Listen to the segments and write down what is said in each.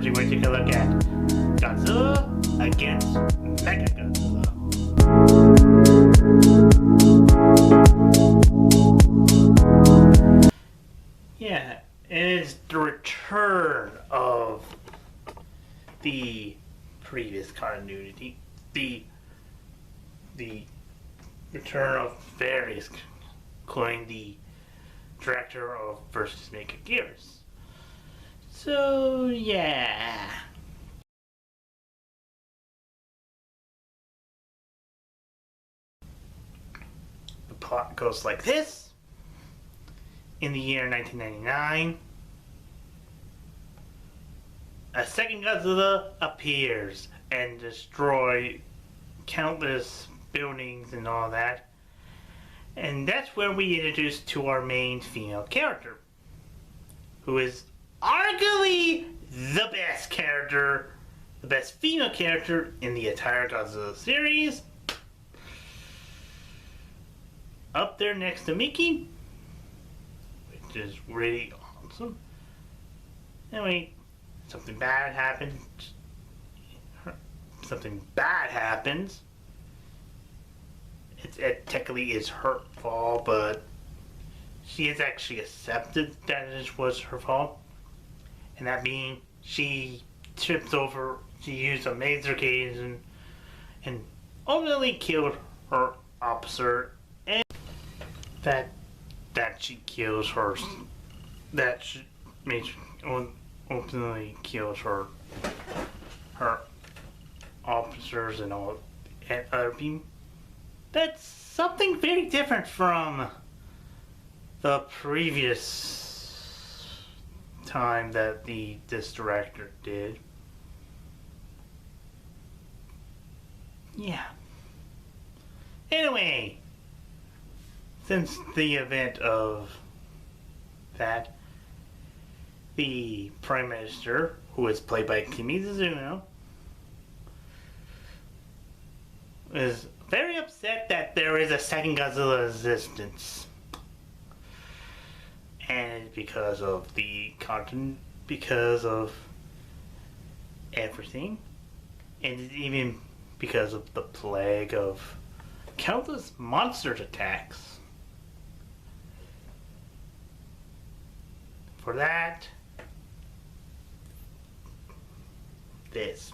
Today we're taking a look at Godzilla against Mechagodzilla. Yeah, it is the return of the previous continuity. The return of various, including the director of versus Mechagodzilla. So yeah. The plot goes like this. In the year 1999, a second Godzilla appears and destroys countless buildings and all that. And that's where we introduce to our main female character, who is arguably the best character, the best female character in the entire Godzilla series. Up there next to Mickey, which is really awesome. Anyway, something bad happens. It technically is her fault, but she has actually accepted that it was her fault. And that being, she trips over, she used a laser gauge and ultimately killed her officer. And that she kills her, that she ultimately kills her officers and all, and other people. That's something very different from the previous time that this director did. Yeah. Anyway, since the event of that, the Prime Minister, who is played by Kiryu, is very upset that there is a second Godzilla existence. And because of the content, because of everything, and even because of the plague of countless monsters attacks. For that, this.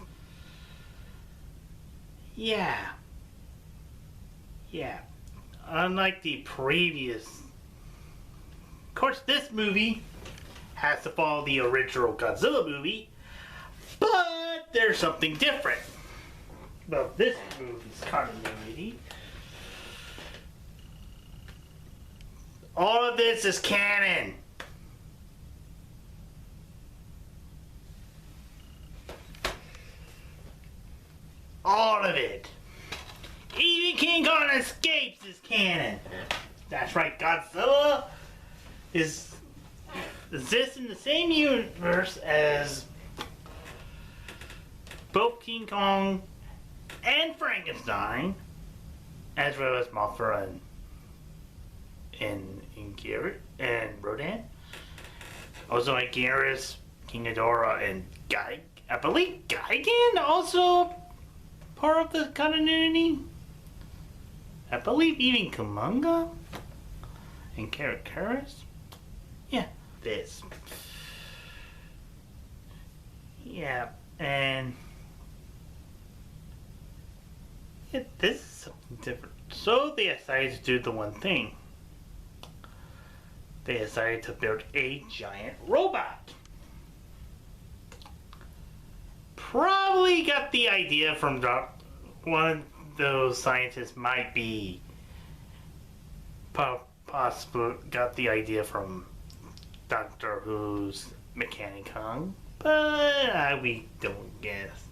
Yeah. Unlike the previous, of course, this movie has to follow the original Godzilla movie, but there's something different about this movie's continuity. All of this is canon. All of it. Even King Kong escapes is canon. That's right, Godzilla exists in the same universe as both King Kong and Frankenstein, as well as Mothra and Garrett and Rodan. Also, like Garrus, King Ghidorah, and I believe Gigan also part of the continuity. I believe even Kumonga and Karakaris. Yeah, this. Yeah, and this is something different. So they decided to do the one thing. They decided to build a giant robot. Probably got the idea from one of those scientists, might be possible got the idea from Doctor Who's Mechanicon, but we don't guess.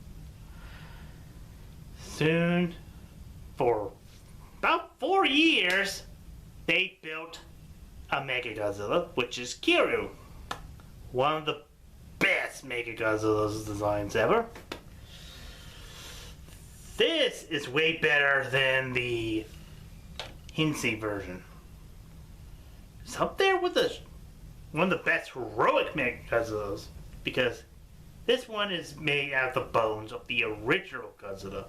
Soon, for about 4 years, they built a Mechagodzilla, which is Kiryu, one of the best Mechagodzilla's designs ever. This is way better than the Heisei version. It's up there with one of the best heroic Mechagodzillas, because This one is made out of the bones of the original Godzilla.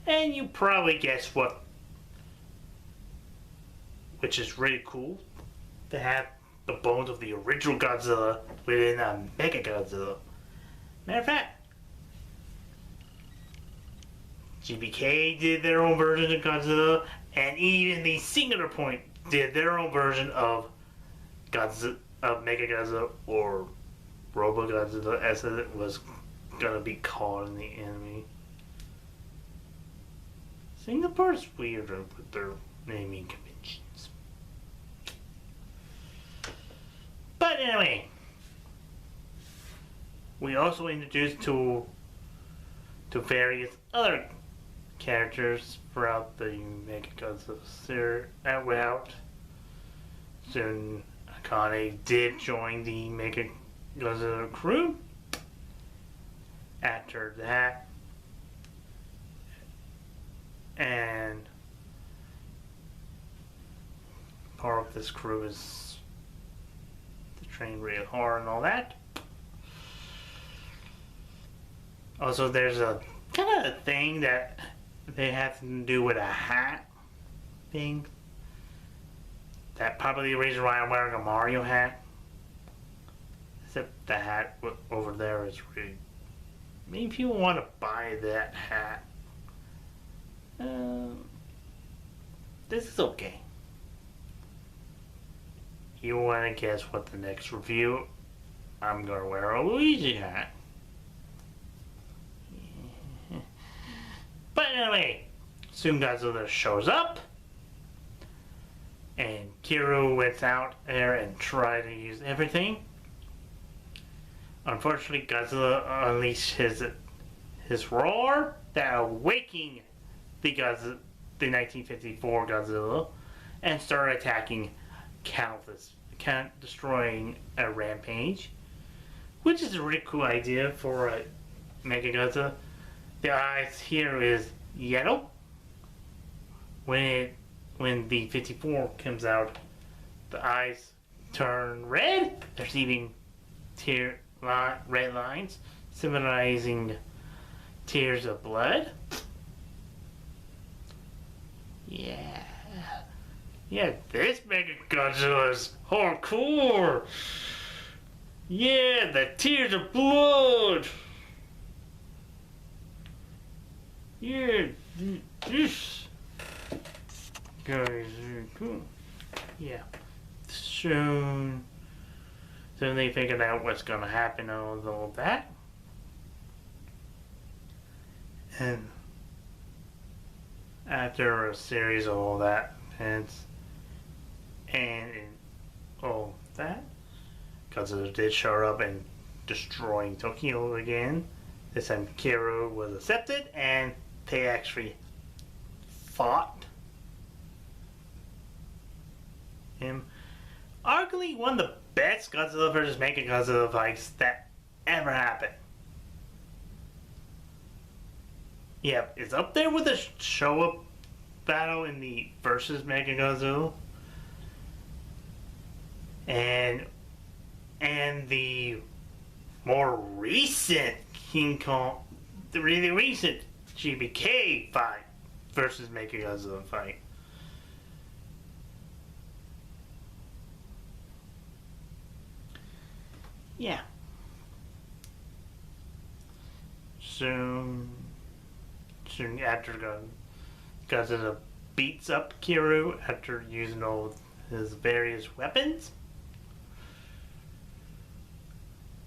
And you probably guess what, which is really cool, to have the bones of the original Godzilla within a Mechagodzilla. Matter of fact, GBK did their own version of Godzilla, and even the Singular Point did their own version of Godzilla, of Mechagodzilla, or Robo-Godzilla, as it was gonna be called in the anime. Singapore's weirder with their naming conventions. But anyway, we also introduced to various other characters throughout the Mechagodzilla series route. Soon Akane did join the Mechagodzilla crew. After that, and part of this crew is to train real hard and all that. Also, there's a kind of a thing that they have to do with a hat thing. That probably the reason why I'm wearing a Mario hat. Except the hat over there is really... Maybe people want to buy that hat. This is okay. You want to guess what the next review? I'm going to wear a Luigi hat. But anyway, soon Godzilla shows up. And Kiryu went out there and tried to use everything. Unfortunately, Godzilla unleashed his roar that awakened the 1954 Godzilla, and started attacking destroying a rampage, which is a really cool idea for a Mechagodzilla. The eyes here is yellow. When the 54 comes out, the eyes turn red. There's even red lines symbolizing tears of blood. Yeah, this Mechagodzilla is hardcore. Yeah, the tears of blood. Yeah, this guy is really cool. Yeah, soon they figured out what's gonna happen and all that. And after a series of all that and all that, Godzilla did show up and destroying Tokyo again. This time Kiryu was accepted and they actually fought him. Arguably one of the best Godzilla vs. Mechagodzilla fights that ever happened. Yeah, it's up there with the show-up battle in the versus Mechagodzilla. And the more recent King Kong, the really recent GBK fight versus Mechagodzilla fight. Yeah. Soon after Godzilla beats up Kiryu after using all his various weapons.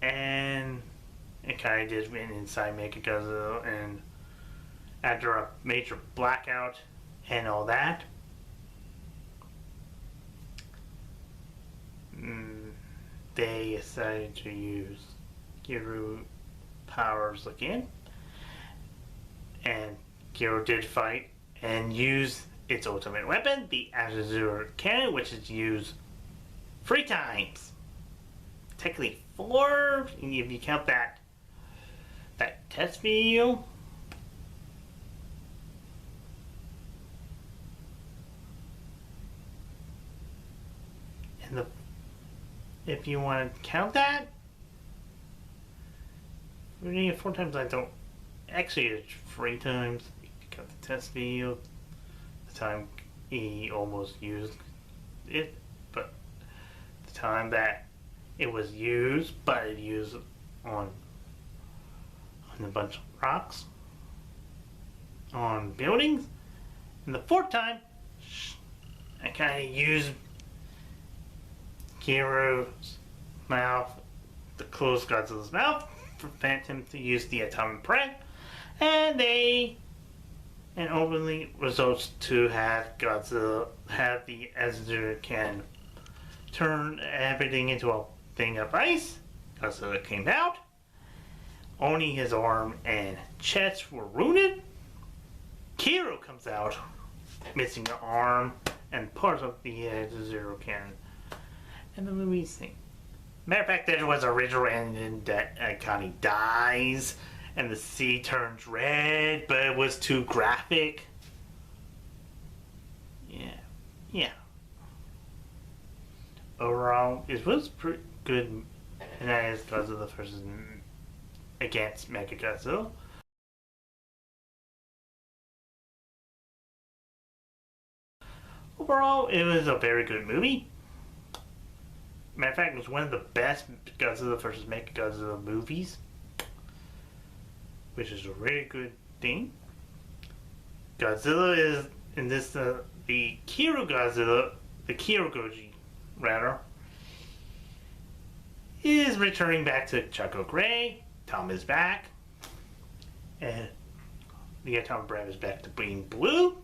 And it kind of just went inside Mechagodzilla, and after a major blackout and all that, they decided to use Kiryu powers again. And Kiryu did fight and use its ultimate weapon, the Azure Cannon, which is used 3 times. Technically 4, if you count that test video. And if you want to count that, Reading it 4 times, I don't. Actually, it's 3 times. He got the test video. The time he almost used it, but the time that it was used, but it used on a bunch of rocks, on buildings. And the 4th time, I kind of used Kiryu's mouth to close Godzilla's mouth, prevent him to use the atomic breath, and ultimately results to have Godzilla have the Azure can turn everything into a thing of ice. Godzilla came out. Only his arm and chest were wounded. Kiryu comes out, missing an arm and part of the Azure cannon. And the movie's thing. Matter of fact, there was an original ending that Connie dies and the sea turns red, but it was too graphic. Yeah. Overall, it was pretty good, and that is Godzilla versus against Mechagodzilla. Overall, it was a very good movie. Matter of fact, it was one of the best Godzilla vs. Mechagodzilla movies, which is a really good thing. Godzilla is in this the Kiryu Godzilla, the Kiryu Goji, rather, is returning back to Chaco Gray. Tom is back, and the atomic breath is back to being blue,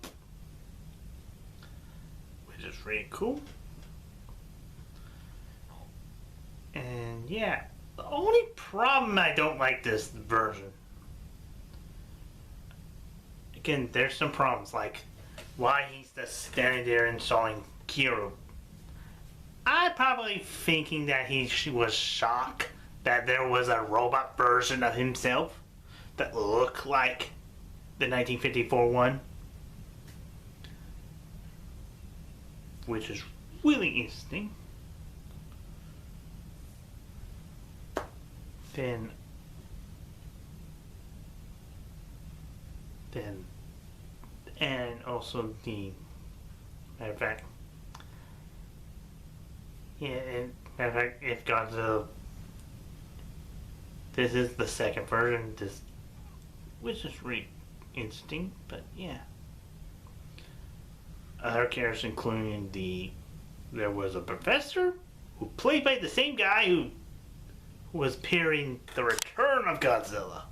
which is really cool. And yeah, the only problem I don't like this version. Again, there's some problems, like why he's just standing there installing Kiryu. I'm probably thinking that he was shocked that there was a robot version of himself that looked like the 1954 one, which is really interesting. Then and also the matter of fact, if Godzilla, this is the second version, which is really interesting, but yeah. Other characters including there was a professor who played by the same guy who was appearing the Return of Godzilla.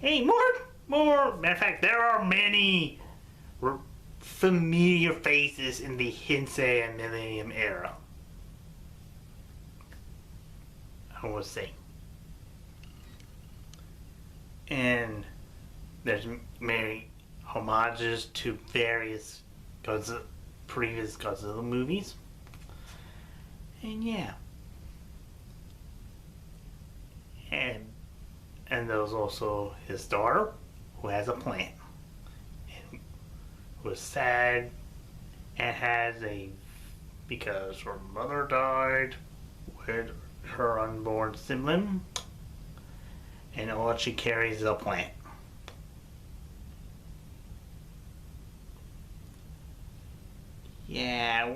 Hey, more. Matter of fact, there are many familiar faces in the Heisei and Millennium era. I will say. And there's many homages to various previous Godzilla movies. And yeah. And there's also his daughter, who has a plant, and was sad, and because her mother died with her unborn sibling, and all she carries is a plant. Yeah,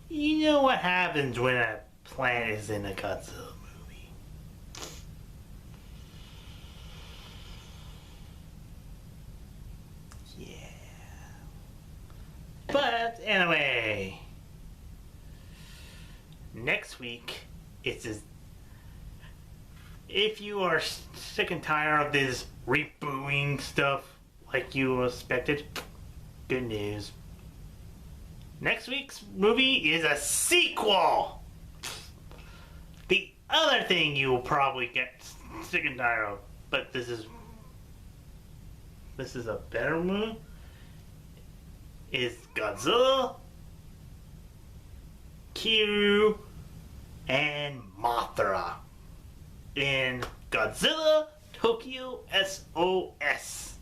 you know what happens when a plant is in a Godzilla movie. Yeah. But anyway, next week if you are sick and tired of this rebooting stuff like you expected, good news. Next week's movie is a sequel. The other thing you will probably get sick and tired of, but this is a better movie, is Godzilla, Kiryu, and Mothra in Godzilla Tokyo SOS.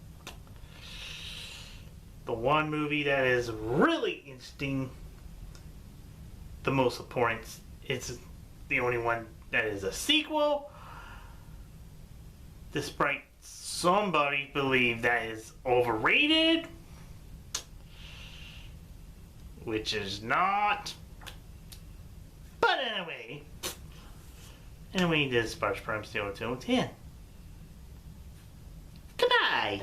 The one movie that is really interesting, the most important, it's the only one that is a sequel, despite somebody believe that is overrated, which is not. But anyway, this is Sparks Prime Steel 210. Goodbye!